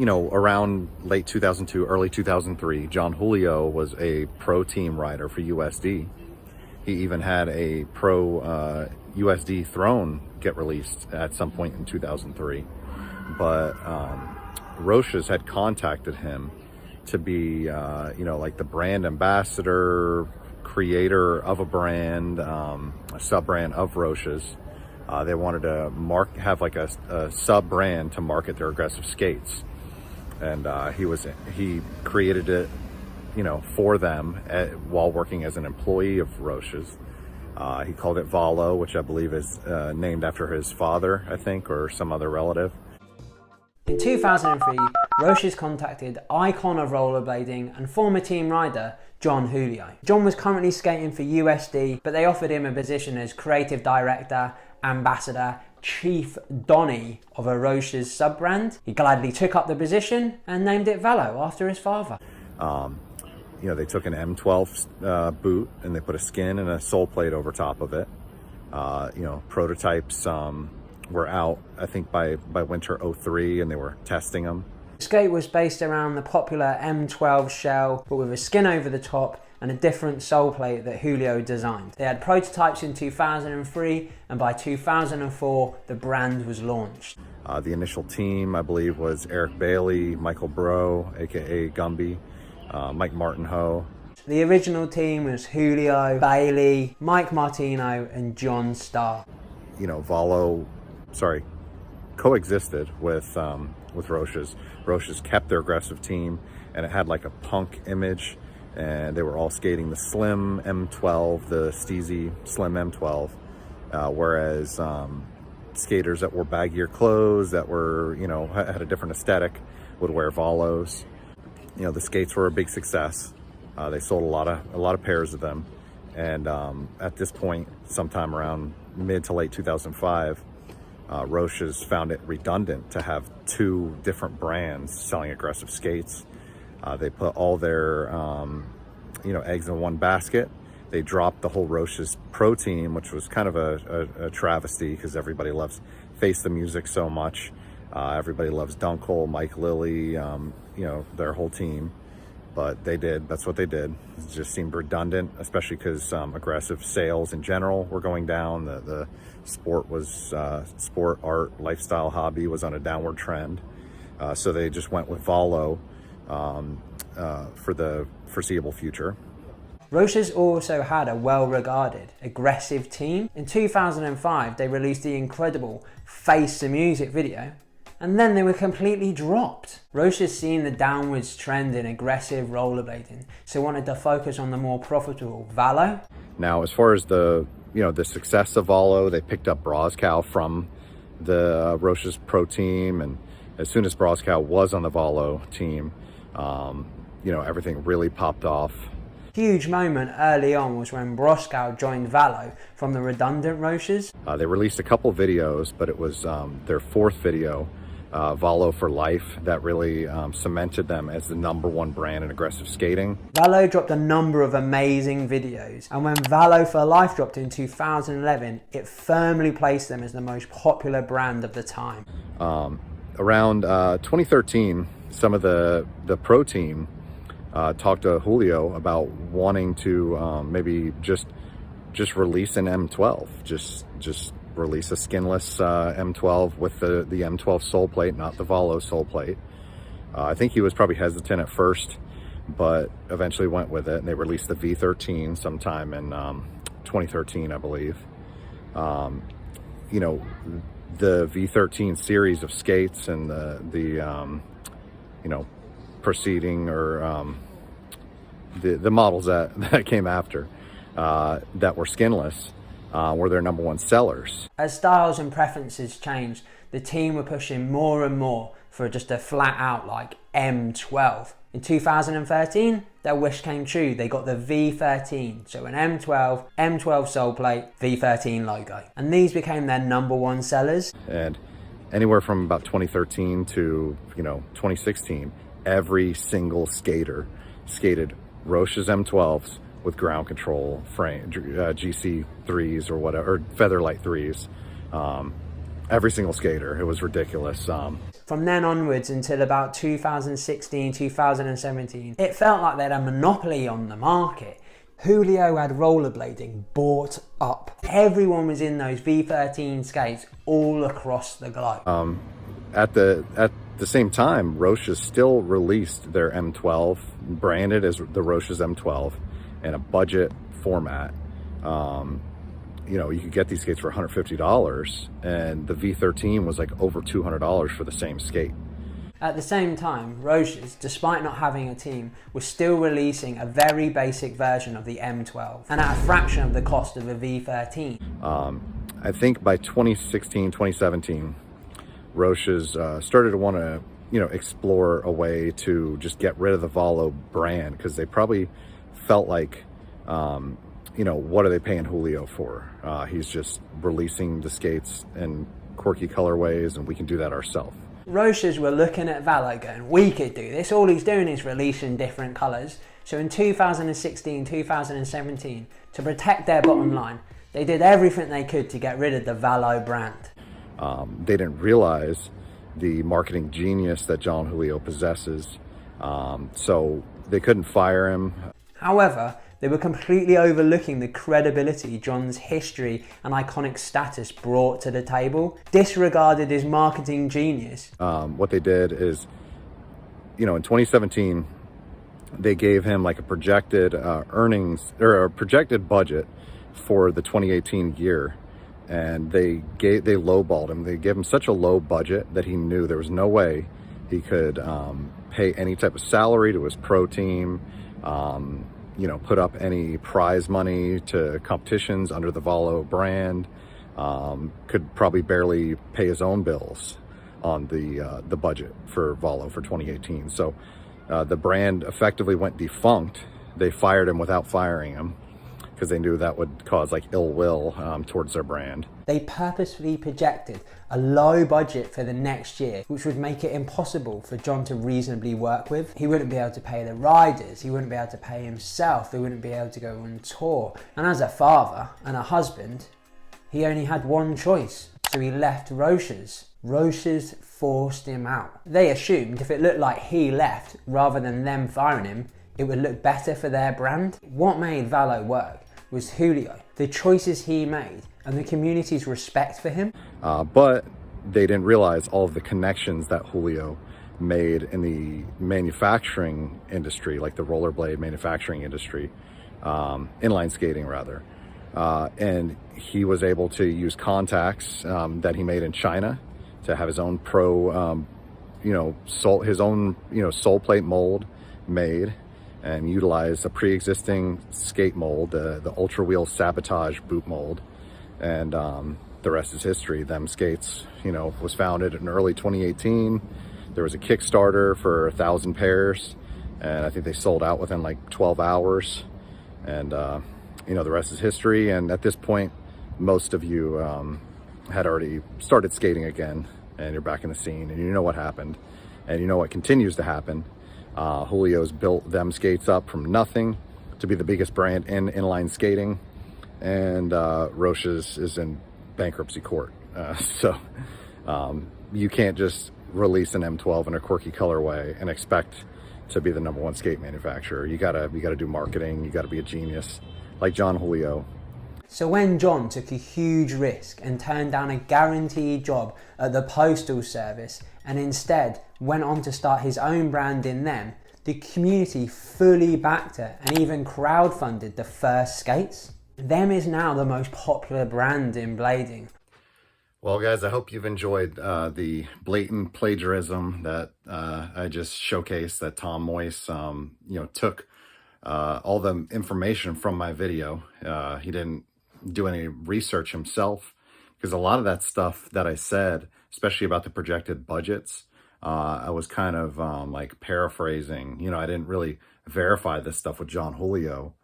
around late 2002, early 2003, John Julio was a pro team rider for USD. He even had a pro USD throne get released at some point in 2003. But Roces had contacted him to be, like the brand ambassador, creator of a brand, a sub-brand of Roces. They wanted to have like a sub-brand to market their aggressive skates. And he created it, for them while working as an employee of Roces. He called it Valo, which I believe is named after his father, I think, or some other relative. In 2003, Roces contacted icon of rollerblading and former team rider John Julio. John was currently skating for USD, but they offered him a position as creative director, ambassador, chief Donny of a Roces sub-brand. He gladly took up the position and named it Valo after his father. They took an M12 boot and they put a skin and a sole plate over top of it. Prototypes were out, I think, by winter 03, and they were testing them. The skate was based around the popular M12 shell, but with a skin over the top and a different sole plate that Julio designed. They had prototypes in 2003, and by 2004, the brand was launched. The initial team, I believe, was Eric Bailey, Michael Bro, aka Gumby, Mike Martinho. The original team was Julio, Bailey, Mike Martino, and John Starr. Valo, coexisted with Roces. Roces kept their aggressive team, and it had like a punk image, and they were all skating the slim M12, the steezy slim M12, whereas skaters that wore baggier clothes, that were, had a different aesthetic, would wear Valos. The skates were a big success. They sold a lot of pairs of them, and at this point, sometime around mid to late 2005, Roces found it redundant to have two different brands selling aggressive skates. They put all their eggs in one basket. They dropped the whole Roces pro team, which was kind of a travesty because everybody loves Face the Music so much. Everybody loves Dunkel, Mike Lilly, their whole team. But that's what they did. It just seemed redundant, especially because aggressive sales in general were going down. The sport art, lifestyle hobby was on a downward trend. So they just went with Valo for the foreseeable future. Roces also had a well-regarded, aggressive team. In 2005, they released the incredible Face the Music video, and then they were completely dropped. Roces seen the downwards trend in aggressive rollerblading, so wanted to focus on the more profitable Valo. Now, as far as the success of Valo, they picked up Broskow from the Roces pro team, and as soon as Broskow was on the Valo team, everything really popped off. Huge moment early on was when Broskow joined Valo from the redundant Roces. They released a couple videos, but it was their fourth video, Valo for Life, that really cemented them as the #1 brand in aggressive skating. Valo dropped a number of amazing videos, and when Valo for Life dropped in 2011, it firmly placed them as the most popular brand of the time. Around 2013, some of the pro team talked to Julio about wanting to maybe just release an M12, just release a skinless M12 with the M12 sole plate, not the Valo sole plate. I think he was probably hesitant at first, but eventually went with it, and they released the V13 sometime in 2013, I believe. The V13 series of skates and the preceding or the models that came after that were skinless were their #1 sellers. As styles and preferences changed, the team were pushing more and more for just a flat out like M12. In 2013, their wish came true. They got the V13, so an M12 sole plate, V13 logo. And these became their #1 sellers. And anywhere from about 2013 to 2016, every single skater skated Roces M12s with ground control frame, GC3s or whatever, or Featherlight 3s. every single skater. It was ridiculous. From then onwards until about 2016, 2017, it felt like they had a monopoly on the market. Julio had rollerblading bought up. Everyone was in those V13 skates all across the globe. At the same time, Roces still released their M12, branded as the Roces M12, in a budget format. You know, you could get these skates for $150, and the V13 was like over $200 for the same skate. At the same time, Roces, despite not having a team, was still releasing a very basic version of the M12, and at a fraction of the cost of a V13. I think by 2016, 2017, Roces started to want to, you know, explore a way to just get rid of the Valo brand, because they probably felt like, you know, what are they paying Julio for? He's just releasing the skates in quirky colorways, and we can do that ourselves. Roces were looking at Valo going, we could do this. All he's doing is releasing different colours. So in 2016, 2017, to protect their bottom line, they did everything they could to get rid of the Valo brand. They didn't realize the marketing genius that John Julio possesses, so they couldn't fire him. However, they were completely overlooking the credibility John's history and iconic status brought to the table, disregarded his marketing genius. What they did is, you know, in 2017, they gave him like a projected earnings, or a projected budget for the 2018 year. And they lowballed him. They gave him such a low budget that he knew there was no way he could pay any type of salary to his pro team, you know, put up any prize money to competitions under the Valo brand, could probably barely pay his own bills on the budget for Valo for 2018. So the brand effectively went defunct. They fired him without firing him, because they knew that would cause like ill will towards their brand. They purposefully projected a low budget for the next year, which would make it impossible for John to reasonably work with. He wouldn't be able to pay the riders, he wouldn't be able to pay himself, he wouldn't be able to go on tour. And as a father and a husband, he only had one choice, so he left Roces. Roces forced him out. They assumed if it looked like he left rather than them firing him, it would look better for their brand. What made Valo work was Julio, the choices he made, and the community's respect for him. But they didn't realize all of the connections that Julio made in the manufacturing industry, like the rollerblade manufacturing industry, inline skating rather. And he was able to use contacts that he made in China to have his own pro, his own, sole plate mold made, and utilize a pre-existing skate mold, the Ultra Wheel Sabotage boot mold. And the rest is history. Them skates, was founded in early 2018. There was a Kickstarter for 1,000 pairs, and I think they sold out within like 12 hours. And, the rest is history. And at this point, most of you had already started skating again, and you're back in the scene, and you know what happened, and you know what continues to happen. Julio's built them skates up from nothing to be the biggest brand in inline skating, and Roces is in bankruptcy court. So you can't just release an M12 in a quirky colorway and expect to be the #1 skate manufacturer. You gotta do marketing. You gotta be a genius like John Julio. So when John took a huge risk and turned down a guaranteed job at the Postal Service and instead went on to start his own brand in them, the community fully backed it and even crowdfunded the first skates. Them is now the most popular brand in blading. Well, guys, I hope you've enjoyed the blatant plagiarism that I just showcased, that Tom Moyse, took all the information from my video. He didn't do any research himself, because a lot of that stuff that I said, especially about the projected budgets, I was kind of like paraphrasing. I didn't really verify this stuff with John Julio.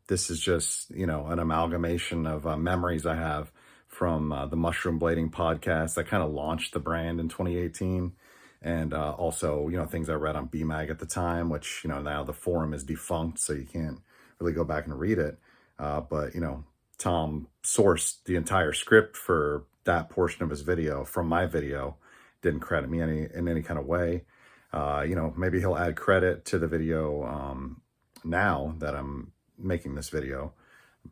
This is just, an amalgamation of memories I have from the Mushroom Blading podcast that kind of launched the brand in 2018. And also, things I read on BMAG at the time, which, now the forum is defunct, so you can't really go back and read it. But, Tom sourced the entire script for that portion of his video from my video, didn't credit me in any kind of way. You know, maybe he'll add credit to the video now that I'm making this video,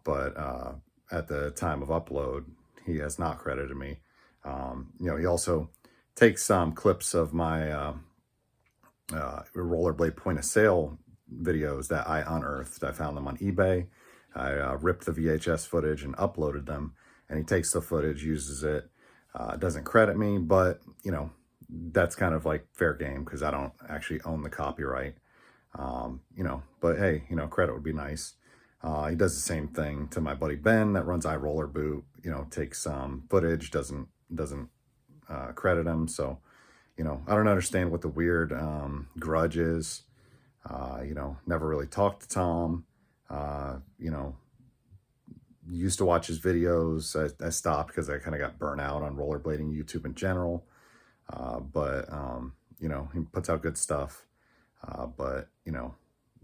but at the time of upload, he has not credited me. You know, he also takes some clips of my rollerblade point of sale videos that I unearthed. I found them on eBay. I ripped the VHS footage and uploaded them, and he takes the footage, uses it, doesn't credit me, but, you know, that's kind of like fair game because I don't actually own the copyright. You know, but hey, you know, credit would be nice. He does the same thing to my buddy Ben that runs iRollerBoot, you know, takes some footage, doesn't credit him. So, you know, I don't understand what the weird grudge is. You know, never really talked to Tom. You know, used to watch his videos. I stopped because I kind of got burnt out on rollerblading YouTube in general. But you know, he puts out good stuff. But, you know,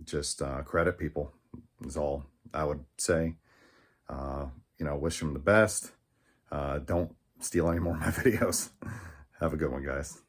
just credit people is all I would say. You know, wish him the best. Don't steal any more of my videos. Have a good one, guys.